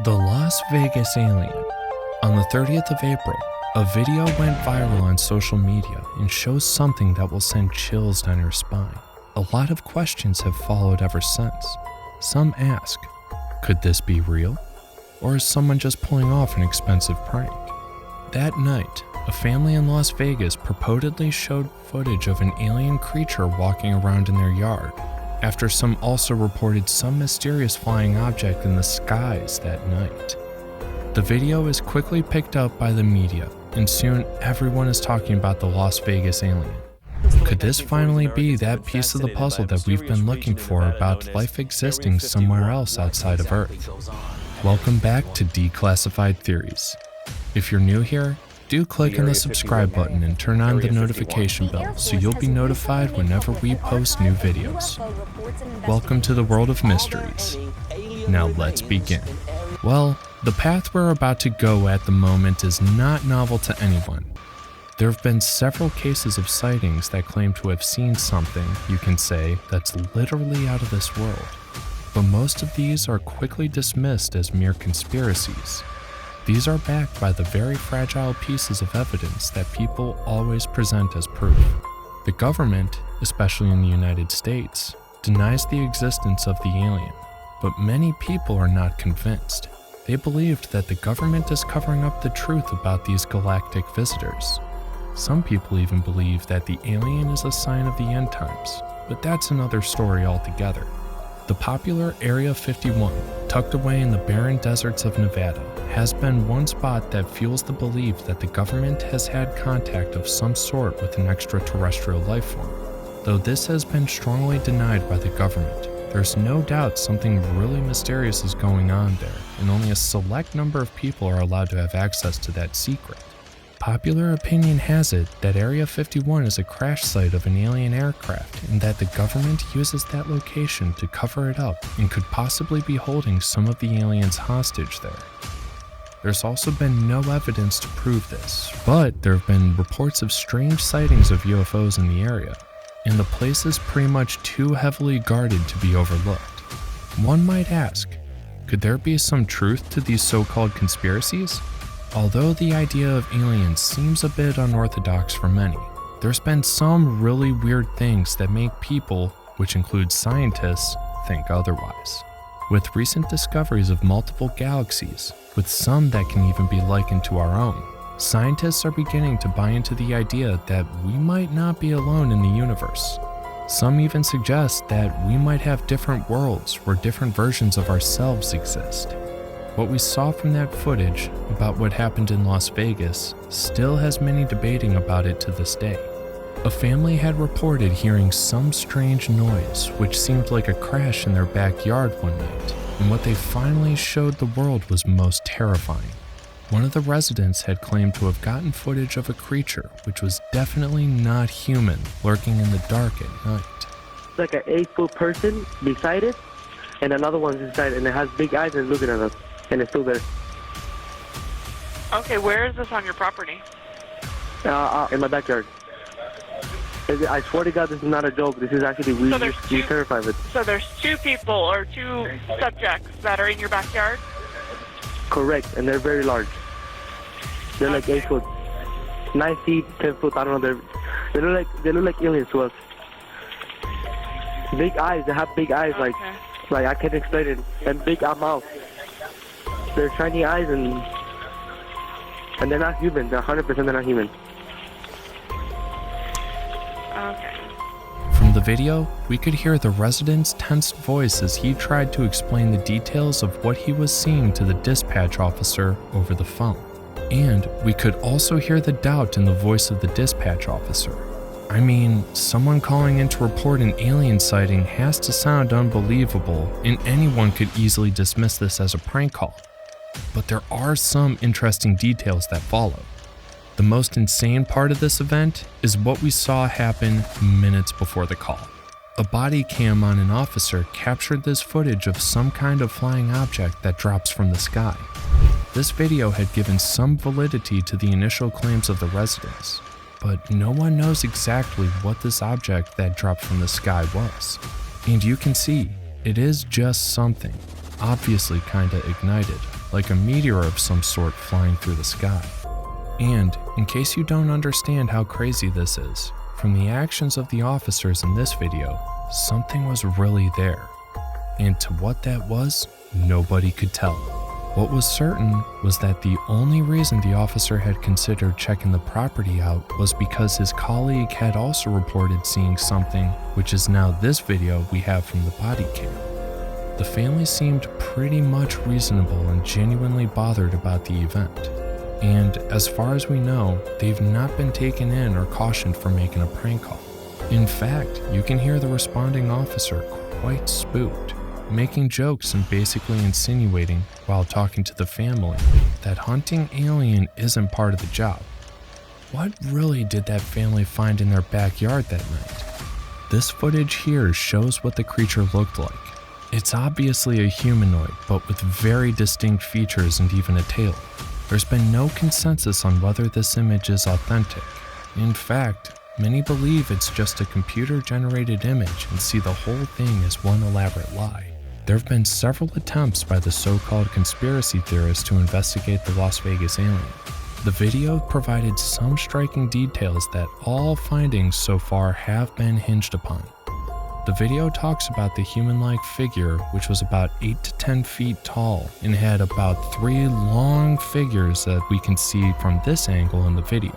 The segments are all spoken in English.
The Las Vegas alien. On the 30th of April, a video went viral on social media and shows something that will send chills down your spine. A lot of questions have followed ever since. Some ask, could this be real? Or is someone just pulling off an expensive prank? That night, a family in Las Vegas purportedly showed footage of an alien creature walking around in their yard, after some also reported some mysterious flying object in the skies that night. The video is quickly picked up by the media, and soon everyone is talking about the Las Vegas alien. Could this finally be that piece of the puzzle that we've been looking for about life existing somewhere else outside of Earth? Welcome back to Declassified Theories. If you're new here, do click on the subscribe button and turn on the notification bell so you'll be notified whenever we post new videos. Welcome to the world of mysteries. Now let's begin. Well, the path we're about to go at the moment is not novel to anyone. There have been several cases of sightings that claim to have seen something, you can say, that's literally out of this world. But most of these are quickly dismissed as mere conspiracies. These are backed by the very fragile pieces of evidence that people always present as proof. The government, especially in the United States, denies the existence of the alien, but many people are not convinced. They believed that the government is covering up the truth about these galactic visitors. Some people even believe that the alien is a sign of the end times, but that's another story altogether. The popular Area 51, tucked away in the barren deserts of Nevada, has been one spot that fuels the belief that the government has had contact of some sort with an extraterrestrial life form. Though this has been strongly denied by the government, there's no doubt something really mysterious is going on there, and only a select number of people are allowed to have access to that secret. Popular opinion has it that Area 51 is a crash site of an alien aircraft and that the government uses that location to cover it up and could possibly be holding some of the aliens hostage there. There's also been no evidence to prove this, but there have been reports of strange sightings of UFOs in the area, and the place is pretty much too heavily guarded to be overlooked. One might ask, could there be some truth to these so-called conspiracies? Although the idea of aliens seems a bit unorthodox for many, there's been some really weird things that make people, which includes scientists, think otherwise. With recent discoveries of multiple galaxies, with some that can even be likened to our own, scientists are beginning to buy into the idea that we might not be alone in the universe. Some even suggest that we might have different worlds where different versions of ourselves exist. What we saw from that footage about what happened in Las Vegas still has many debating about it to this day. A family had reported hearing some strange noise which seemed like a crash in their backyard one night, and what they finally showed the world was most terrifying. One of the residents had claimed to have gotten footage of a creature which was definitely not human lurking in the dark at night. Like an 8-foot person beside it, and another one's inside, and it has big eyes and looking at us. And it's still there. Okay, where is this on your property? In my backyard. I swear to God, this is not a joke. This is actually, we're terrified of it. So there's two people or two subjects that are in your backyard? Correct, and they're very large. They're like 8 foot, 9 feet, 10 foot. I don't know. They look like aliens to us. Big eyes. They have big eyes, Okay. like I can't explain it. And big mouth. They're shiny eyes and they're not human. They're 100% they're not human. Okay. From the video, we could hear the resident's tensed voice as he tried to explain the details of what he was seeing to the dispatch officer over the phone. And we could also hear the doubt in the voice of the dispatch officer. I mean, someone calling in to report an alien sighting has to sound unbelievable, and anyone could easily dismiss this as a prank call. But there are some interesting details that follow. The most insane part of this event is what we saw happen minutes before the call. A body cam on an officer captured this footage of some kind of flying object that drops from the sky. This video had given some validity to the initial claims of the residents, but no one knows exactly what this object that dropped from the sky was. And you can see, it is just something. obviously kinda ignited, like a meteor of some sort flying through the sky. And, in case you don't understand how crazy this is, from the actions of the officers in this video, something was really there. And to what that was, nobody could tell. What was certain was that the only reason the officer had considered checking the property out was because his colleague had also reported seeing something, which is now this video we have from the body cam. The family seemed pretty much reasonable and genuinely bothered about the event. And as far as we know, they've not been taken in or cautioned for making a prank call. In fact, you can hear the responding officer quite spooked, making jokes and basically insinuating, while talking to the family, that hunting alien isn't part of the job. What really did that family find in their backyard that night? This footage here shows what the creature looked like. It's obviously a humanoid, but with very distinct features and even a tail. There's been no consensus on whether this image is authentic. In fact, many believe it's just a computer-generated image and see the whole thing as one elaborate lie. There have been several attempts by the so-called conspiracy theorists to investigate the Las Vegas alien. The video provided some striking details that all findings so far have been hinged upon. The video talks about the human-like figure, which was about 8 to 10 feet tall and had about 3 long figures that we can see from this angle in the video.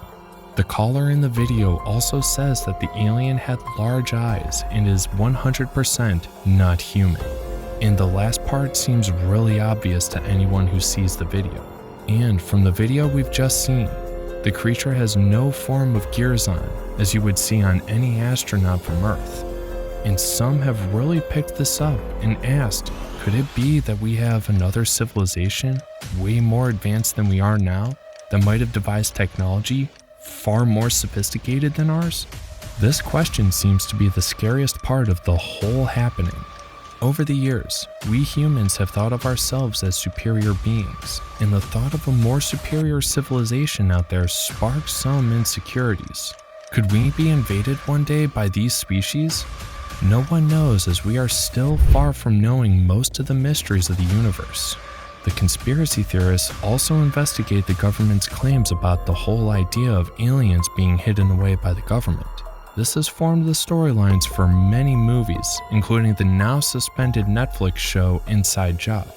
The caller in the video also says that the alien had large eyes and is 100% not human. And the last part seems really obvious to anyone who sees the video. And from the video we've just seen, the creature has no form of gears on, as you would see on any astronaut from Earth. And some have really picked this up and asked, could it be that we have another civilization, way more advanced than we are now, that might have devised technology far more sophisticated than ours? This question seems to be the scariest part of the whole happening. Over the years, we humans have thought of ourselves as superior beings, and the thought of a more superior civilization out there sparks some insecurities. Could we be invaded one day by these species? No one knows, as we are still far from knowing most of the mysteries of the universe. The conspiracy theorists also investigate the government's claims about the whole idea of aliens being hidden away by the government. This has formed the storylines for many movies, including the now suspended Netflix show Inside Job.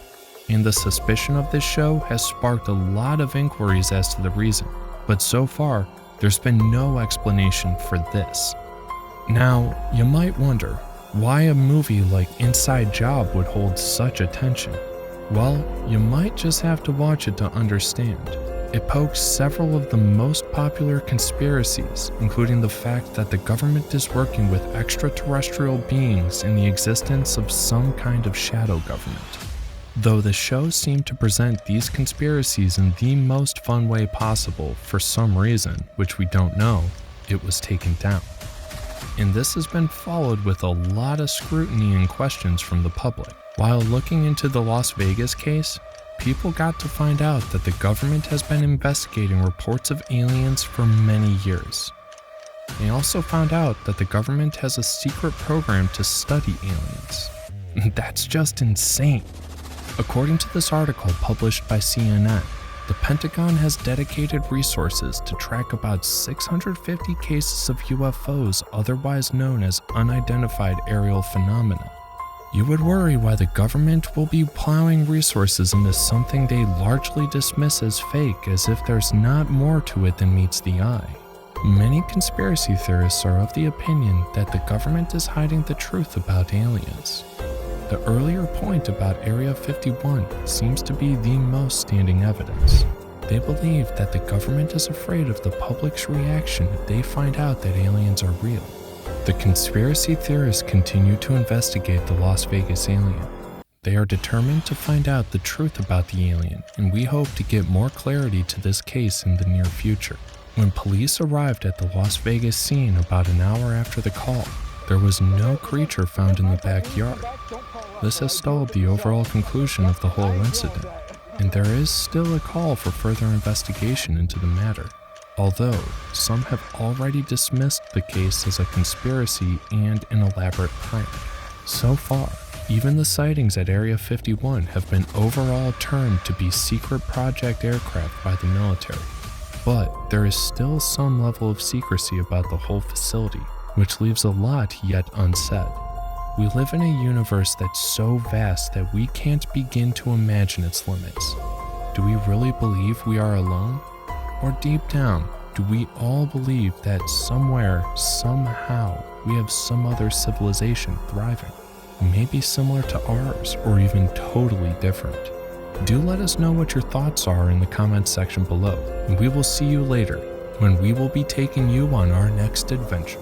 And the suspicion of this show has sparked a lot of inquiries as to the reason, but so far, there's been no explanation for this. Now, you might wonder why a movie like Inside Job would hold such attention. Well, you might just have to watch it to understand. It pokes several of the most popular conspiracies, including the fact that the government is working with extraterrestrial beings in the existence of some kind of shadow government. Though the show seemed to present these conspiracies in the most fun way possible, for some reason, which we don't know, it was taken down. And this has been followed with a lot of scrutiny and questions from the public. While looking into the Las Vegas case, people got to find out that the government has been investigating reports of aliens for many years. They also found out that the government has a secret program to study aliens. That's just insane. According to this article published by CNN, the Pentagon has dedicated resources to track about 650 cases of UFOs, otherwise known as unidentified aerial phenomena. You would worry why the government will be plowing resources into something they largely dismiss as fake, as if there's not more to it than meets the eye. Many conspiracy theorists are of the opinion that the government is hiding the truth about aliens. The earlier point about Area 51 seems to be the most standing evidence. They believe that the government is afraid of the public's reaction if they find out that aliens are real. The conspiracy theorists continue to investigate the Las Vegas alien. They are determined to find out the truth about the alien, and we hope to get more clarity to this case in the near future. When police arrived at the Las Vegas scene about an hour after the call, there was no creature found in the backyard. This has stalled the overall conclusion of the whole incident, and there is still a call for further investigation into the matter. Although, some have already dismissed the case as a conspiracy and an elaborate prank. So far, Even the sightings at Area 51 have been overall termed to be secret project aircraft by the military. But there is still some level of secrecy about the whole facility, which leaves a lot yet unsaid. We live in a universe that's so vast that we can't begin to imagine its limits. Do we really believe we are alone? Or deep down, do we all believe that somewhere, somehow, we have some other civilization thriving? Maybe similar to ours, or even totally different. Do let us know what your thoughts are in the comments section below, and we will see you later when we will be taking you on our next adventure.